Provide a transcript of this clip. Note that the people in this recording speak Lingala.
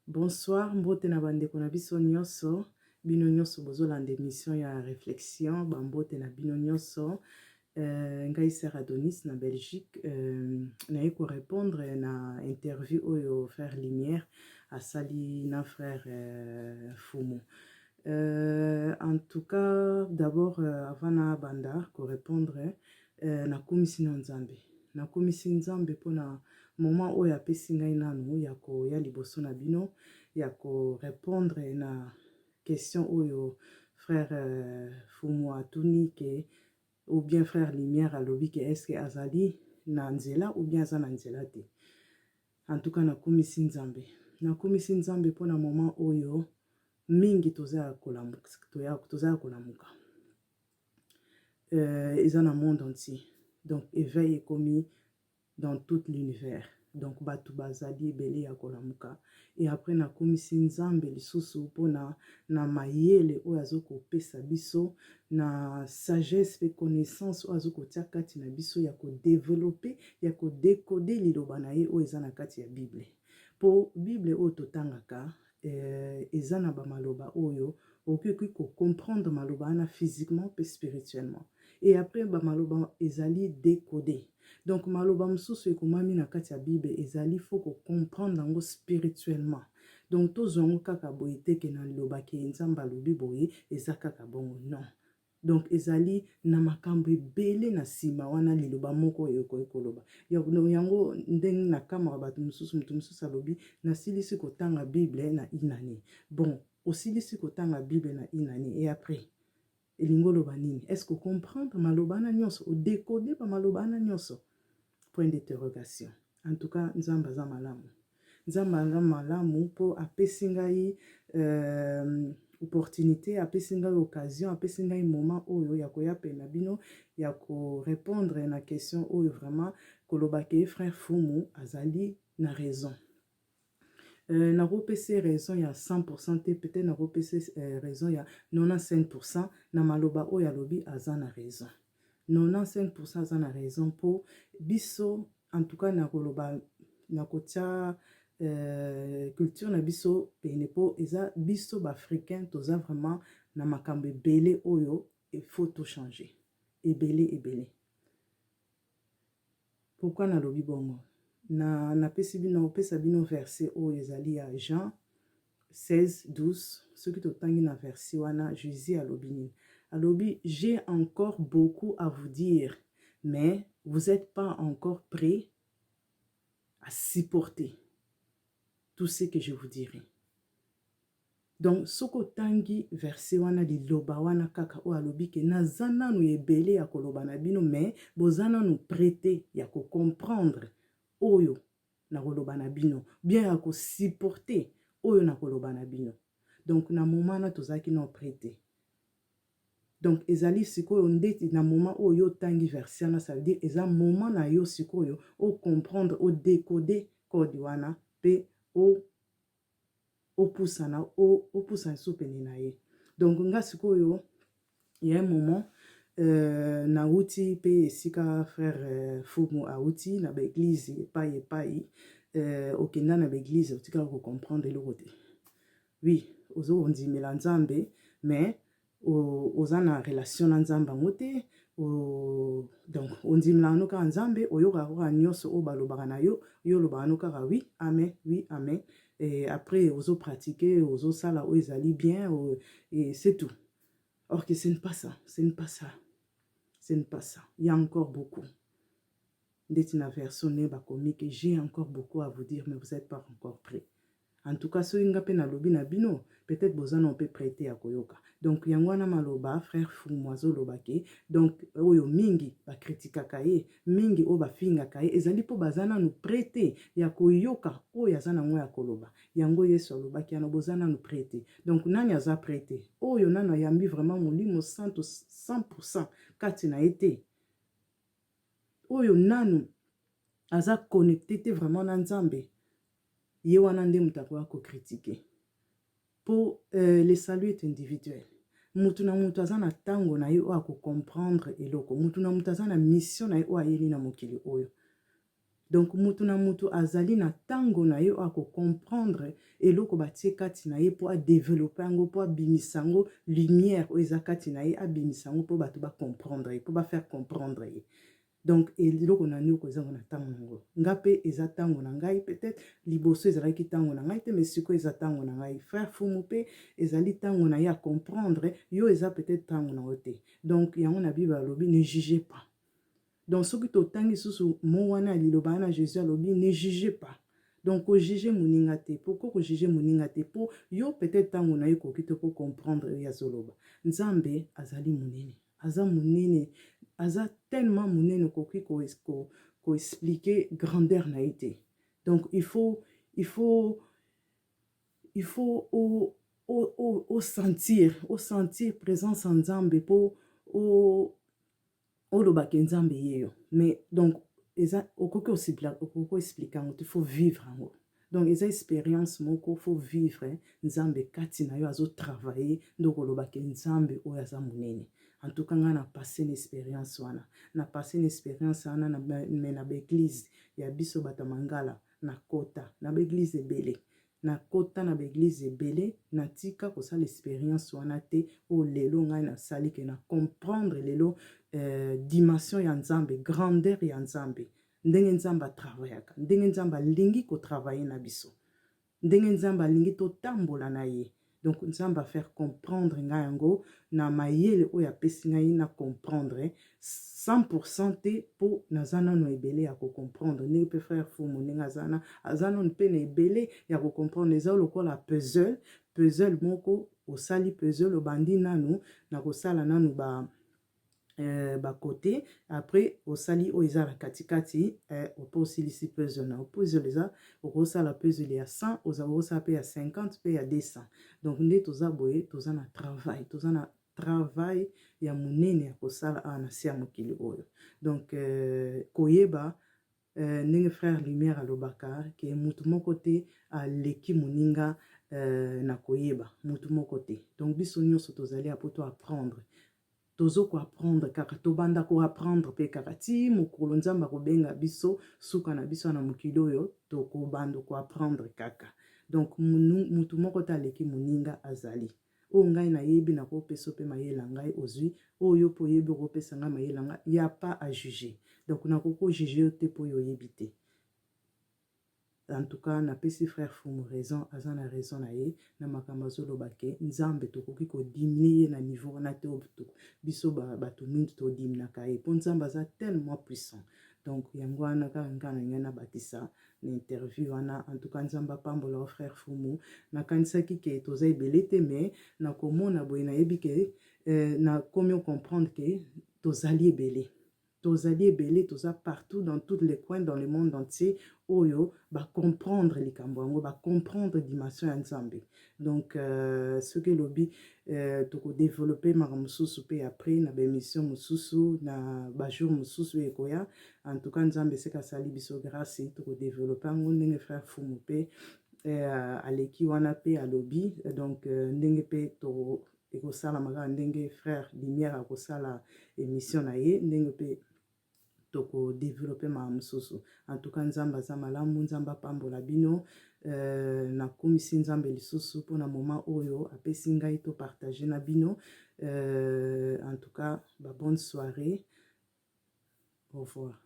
Bonsoir, mbote na bandeko na biso nyonso, bino nyonso bozolanda émission ya réflexion, bambote na bino nyonso, ngai Sœur Adonis na Belgique, naye ko répondre na interview oyo Frère Lumière asali na Frère Fumu. En tout cas, d'abord, avant na banda ko répondre, na komisi na Nzambe. Na komisi Nzambe pona moment oyo apesi ngai nanu ya koya liboso na bino ya ko répondre na question oyo Frère Fumu atuni ke ou bien Frère Lumière alobi ke est-ce que azali na nzela ou bien aza na nzela te. En tout cas na komisi Nzambe. Na komisi Nzambe pona moment oyo mingi toza kolamuka. Eza na monde entier. Donc éveil est commis dans tout l'univers. Donc batu bazali ebele ya kolamuka. Et après na komisi Nzambe lisusu pona na mayele oyo azokopesa biso, na sagesse pe connaissance oyo azokotia kati na biso ya ko développer, ya ko décoder liloba na ye oyo eza na kati ya Bible. Po Bible oyo totangaka eza na ba maloba oyo okoki ko comprendre maloba na physiquement pe spirituellement. Et après ba maloba ezali décodé. Donc maloba mususu ekomami na kati ya Bible ezali faut ko comprendre yango spirituellement. Donc tozongo kaka boye te ke na liloba ke Nzambe alobi boye eza kaka bongo non. Donc ezali na makambo ebele na sima wana liloba moko oyo koloba. Yango ndenge na kama bato mususu mutu mususu alobi nasilisi kotanga Bible na inani. Bon, osilisi kotanga Bible na inani et après elingo nini? Est-ce que comprendre maloba na nyonso ou décoder pa maloba na nyonso? Point d'interrogation. En tout cas, Nzambe aza malamu. Nzambe aza malamu po apesi ngai opportunité, apesi ngai occasion, apesi ngai moment oyo ya koya pe na bino ya ko répondre na question oyo vraiment koloba ke Frère Fumu azali na raison. Na kopesi raison ya 100% te, peut-être na kopesi raison ya 95% na maloba oyo alobi aza na raison. 95% aza na raison po biso, en tout cas na koloba na kotia culture na biso pene po eza biso ba-africain toza vraiment na makambo ebele oyo il faut tout changer. Ebele. Pourquoi na lobi bongo? Na pesi bino pesa bino verset oyo ezali ya Jean 16:12. Ce qui totangi na verset wana Jésus alobi nini? Alobi j'ai encore beaucoup à vous dire, mais vous n'êtes pas encore prêts à supporter tout ce que je vous dirai. Donc soko tangi verset wana liloba wana kaka o alobi ke nazana nu ebele ya koloba na bino, mais bozana nu prêter ya ko comprendre oyo na koloba na bino, bien ya ko supporter oyo na koloba na bino. Donc na moment na tozaki na prêter. Donc ezali sikoyo ndeti na moment oyo tangi verset na, ça veut dire eza moment na yo sikoyo o comprendre, o décoder code wana pe o poussa soupeni na ye. Donc nga sikoyo il y a un moment na uti pe esika Frère Fumu a uti na ba église epai okenda na ba église otika ko comprendre le côté. Oui, ozo ondimela Nzambe mais oza na relation na Nzambe ngote donc ondimela no ka Nzambe oyoka ko nyonso o balobaka na yo lobaka no ka oui amen. Et après ozo pratiquer ozo sala o ezali bien et c'est tout. Or que ce n'est pas ça. Il y a encore beaucoup. Ndeti version ba komi que j'ai encore beaucoup à vous dire, mais vous n'êtes pas encore prêts. En tout cas, so inga pe na lobi na bino, peut-être bozana on peut prêter à koyoka. Donc yangwana maloba Frère Fumu loba ke, donc oyo mingi ba kritika kaye, mingi o ba finga kaye, ezali po bazana nu prêter ya koyoka o yazana ngo ya koloba. Yango Yesu aloba ki ana bozana nu prêter. Donc nani aza prêter? Oyo nana yambi vraiment molimo 100% kati na ete. Oyo nanu aza connecté te vraiment na Nzambe. Ye wana nde mutakoya ko critiquer. Pour le salut est individuel. Mutu na mutu aza na tango na ye o ako comprendre eloko. Mutu na mutu aza na mission na ye o ayeli na mokili oyo. donc mutu na mutu azali na tango na ye ako comprendre eloko batie kati na ye po a développer yango po abimisa yango lumière oyo eza kati na ye abimisa yango po bato ba comprendre ye po ba faire comprendre ye. Donc eloko na nio kozango na tango nango nga pe eza tango na ngai peut-être liboso ezalaki tango na ngai te mais siko eza tango na ngai frère Fumu pe ezali tango na ye a comprendre yo eza peut-être tango na yo te. Donc yango na Bible alobi ne jugez pas. Donc soki totangi susu mo wana liloba na Jésus alobi ne jugez pas. Donc ko juger moninga te pourquoi ko juger moninga te po yo peut-être tango na ye ko kito po comprendre ya zoloba. Nzambe azali munene aza munene aza tellement munene koki ko expliquer grandeur na été. Donc il faut au sentir présence en Nzambe po lo ba Nzambe yeyo. Mais donc eza okoki expliquer il faut vivre en. Donc eza expérience moko faut vivre Nzambe kati na yo azo travailler ndoko lo ba Nzambe oyo aza munene. En tout cas, on a passé une expérience. On a passé une expérience dans l'église. Il y a biso batamangala, na kota, na l'église belé. Na kota na l'église belé, na tika ko sa l'expérience wana te o lelo ngai na sali ke na comprendre lelo dimension ya Nzambe, grandeur ya Nzambe. Ndenge Nzamba travaillaka, ndenge Nzamba lingi ko travailler na biso. Ndenge Nzamba lingi to tambola na ye. Donc Nzamba faire comprendre ngayango na mayele oya pesi ngai na comprendre 100% te po nazana no ebele ya ko comprendre ne peut faire Fumu ninga azana no pe na ebele ya ko comprendre za lokola puzzle moko osali puzzle obandi nanu na ko sala nanu ba côté après osali oiza la katikati opo osilisi puzzle na puzzle eza okosala puzzle ya 100 oza pe ya 50 pe ya 200. Donc nde toza boye toza na travail ya munene ya kosala na sia mokili oyo. Donc koyeba ndenge frère lumière alobaka ke mutu moko te aleki moninga na koyeba mutu moko te. Donc biso nyonso tozali apo to apprendre tozo ko apprendre kaka to banda ko apprendre pe kaka ti mokolo Nzamba ko benga biso suka na biso na mokili oyo to ko bando ko apprendre kaka. Donc mutu moko ta leki moninga azali o ngai na yebi na ko peso pe mayela ngai ozwi o yo po yebi ko pesa nga mayela nga ya pas à juger. Donc na ko juger te po yo yebite. En tout cas, na pesi frère Fumu raison, azana raison na ye, na makambo azolobake, Nzambe tokoki ko diminuer na niveau na te obuto. Biso bato mingi to dimina ka ye. Po Nzambe aza tellement puissant. Donc yango wana ka ngana ngana batisa na interview wana en tout cas Nzamba pambola o frère Fumu na kanisaki ke toza ebele te mais na komona boye na yebi ke na komi comprendre ke tozali ebele. Tozali ebele, toza partout dans tous les coins dans le monde entier oyo ba comprendre likambo yango ba comprendre dimension ya Nzambe. Donc ce que lobi toko développer maramususu pe après na émission mususu na ba jour mususu ekoya en tout cas Nzambe seka sali biso grâce toko développer ngo ndenge frère Fumu pe aleki wana pe alobi donc ndenge pe to ekosala maka ndenge frère lumière akosala émission na ye ndenge pe toko développer ma mususu. En tout cas Nzamba za malamu Nzamba pambola bino na komisi Nzambe lisusu pour na moment oyo apesi ngai to partager na bino en tout cas bonne soirée, au revoir.